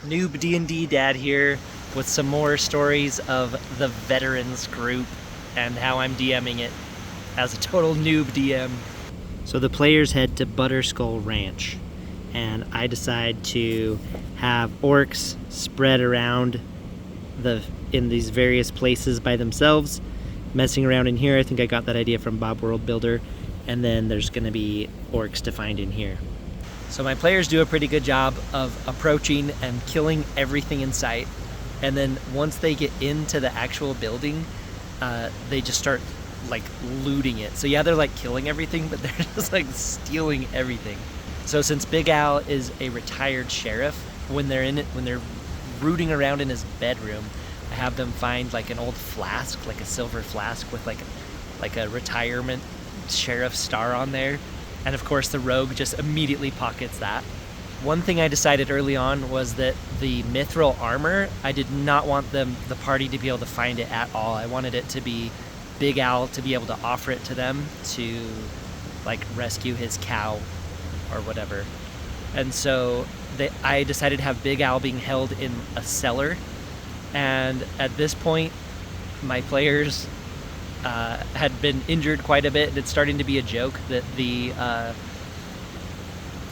Noob D&D Dad here with some more stories of the Veterans group and how I'm DMing it as a total noob DM. So the players head to Butterskull Ranch, and I decide to have orcs spread around in these various places by themselves, messing around in here. I think I got that idea from Bob World Builder, and then there's going to be orcs to find in here. So my players do a pretty good job of approaching and killing everything in sight, and then once they get into the actual building, they just start like looting it. So yeah, they're like killing everything, but they're just like stealing everything. So since Big Al is a retired sheriff, when they're rooting around in his bedroom, I have them find like an old flask, like a silver flask with like a retirement sheriff star on there. And of course the rogue just immediately pockets that. One thing I decided early on was that the mithril armor, I did not want the party to be able to find it at all. I wanted it to be Big Al to be able to offer it to them to like rescue his cow or whatever. And so I decided to have Big Al being held in a cellar. And at this point, my players had been injured quite a bit, and it's starting to be a joke that the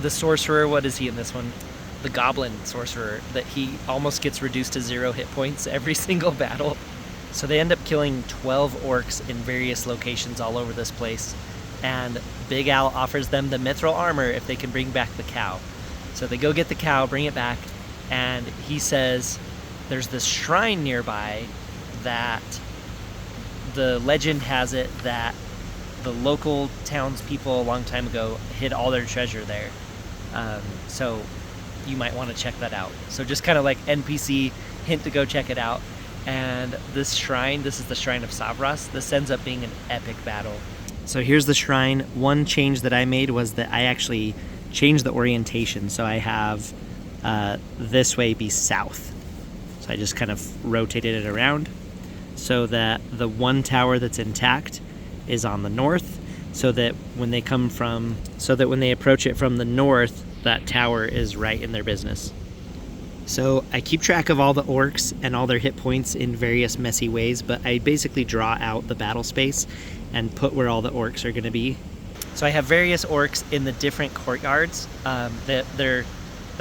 sorcerer, what is he in this one? The goblin sorcerer, that he almost gets reduced to 0 hit points every single battle. So they end up killing 12 orcs in various locations all over this place, and Big Al offers them the mithril armor if they can bring back the cow. So they go get the cow, bring it back, and he says there's this shrine nearby that the legend has it that the local townspeople a long time ago hid all their treasure there. So you might want to check that out. So just kind of like NPC hint to go check it out. And this shrine, this is the Shrine of Savras. This ends up being an epic battle. So here's the shrine. One change that I made was that I actually changed the orientation. So I have this way be south. So I just kind of rotated it around so that the one tower that's intact is on the north, so that when they approach it from the north, that tower is right in their business. So I keep track of all the orcs and all their hit points in various messy ways, but I basically draw out the battle space and put where all the orcs are going to be. So I have various orcs in the different courtyards. They're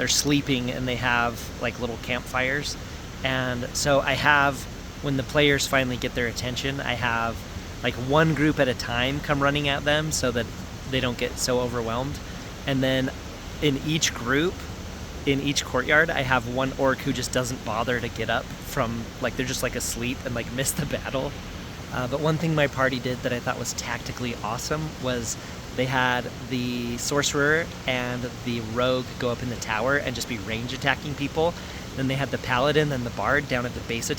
sleeping, and they have like little campfires. And so I have, when the players finally get their attention, I have like one group at a time come running at them so that they don't get so overwhelmed. And then in each group, in each courtyard, I have one orc who just doesn't bother to get up from, like, they're just like asleep and like miss the battle. But one thing my party did that I thought was tactically awesome was they had the sorcerer and the rogue go up in the tower and just be range attacking people. Then they had the paladin and the bard down at the base of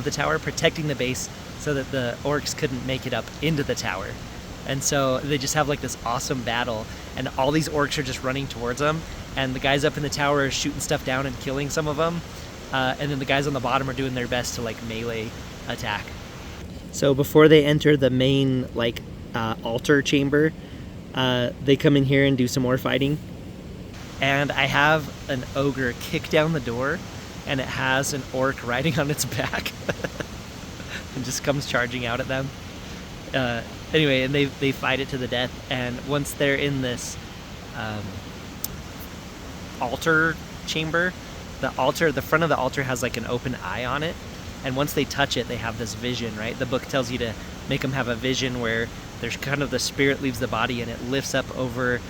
the tower protecting the base so that the orcs couldn't make it up into the tower. And so they just have like this awesome battle, and all these orcs are just running towards them, and the guys up in the tower are shooting stuff down and killing some of them, and then the guys on the bottom are doing their best to like melee attack. So before they enter the main like altar chamber, they come in here and do some more fighting. And I have an ogre kick down the door, and it has an orc riding on its back and just comes charging out at them. Anyway, and they fight it to the death, and once they're in this altar chamber, the front of the altar has like an open eye on it, and once they touch it, they have this vision, right? The book tells you to make them have a vision where there's kind of the spirit leaves the body and it lifts up over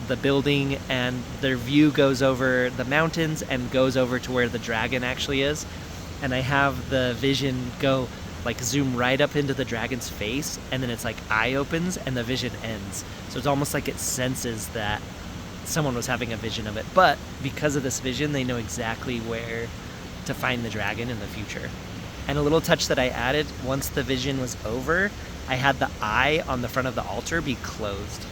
the building, and their view goes over the mountains and goes over to where the dragon actually is. And I have the vision go like zoom right up into the dragon's face, and then its like eye opens and the vision ends. So it's almost like it senses that someone was having a vision of it. But because of this vision, they know exactly where to find the dragon in the future. And a little touch that I added, once the vision was over, I had the eye on the front of the altar be closed.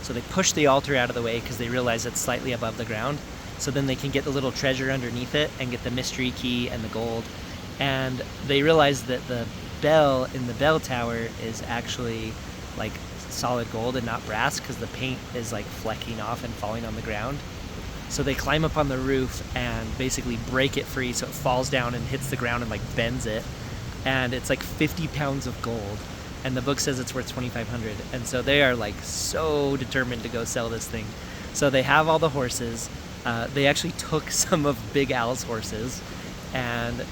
So they push the altar out of the way because they realize it's slightly above the ground. So then they can get the little treasure underneath it and get the mystery key and the gold. And they realize that the bell in the bell tower is actually like solid gold and not brass because the paint is like flecking off and falling on the ground. So they climb up on the roof and basically break it free so it falls down and hits the ground and like bends it. And it's like 50 pounds of gold. And the book says it's worth 2,500. And so they are like so determined to go sell this thing. So they have all the horses. They actually took some of Big Al's horses and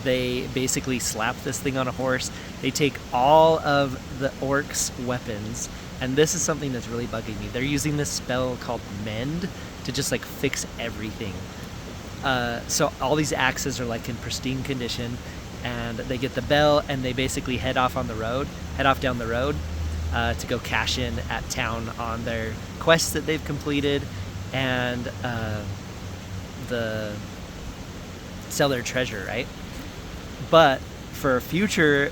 they basically slap this thing on a horse. They take all of the orcs' weapons, and this is something that's really bugging me. They're using this spell called Mend to just like fix everything. So all these axes are like in pristine condition, and they get the bell and they basically head off down the road to go cash in at town on their quests that they've completed and sell their treasure, right? But for a future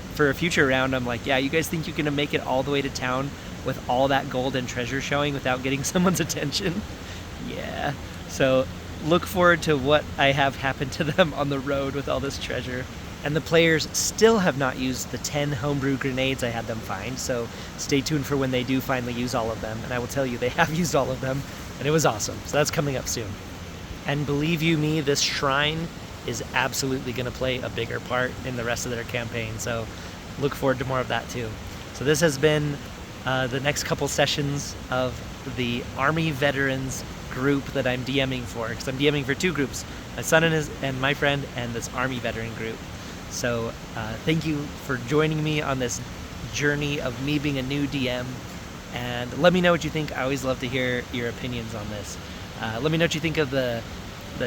round, I'm like, yeah, you guys think you're gonna make it all the way to town with all that gold and treasure showing without getting someone's attention? Yeah. So look forward to what I have happen to them on the road with all this treasure. And the players still have not used the 10 homebrew grenades I had them find, so stay tuned for when they do finally use all of them. And I will tell you, they have used all of them, and it was awesome. So that's coming up soon. And believe you me, this shrine is absolutely going to play a bigger part in the rest of their campaign, so look forward to more of that too. So this has been the next couple sessions of the Army Veterans group that I'm DMing for, because I'm DMing for two groups, my son and my friend, and this Army Veteran group. So thank you for joining me on this journey of me being a new DM, and let me know what you think. I always love to hear your opinions on this. Let me know what you think of the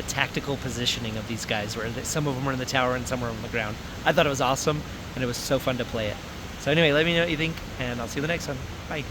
tactical positioning of these guys, where some of them were in the tower and some were on the ground. I thought it was awesome, and it was so fun to play it. So anyway, let me know what you think, and I'll see you in the next one. Bye.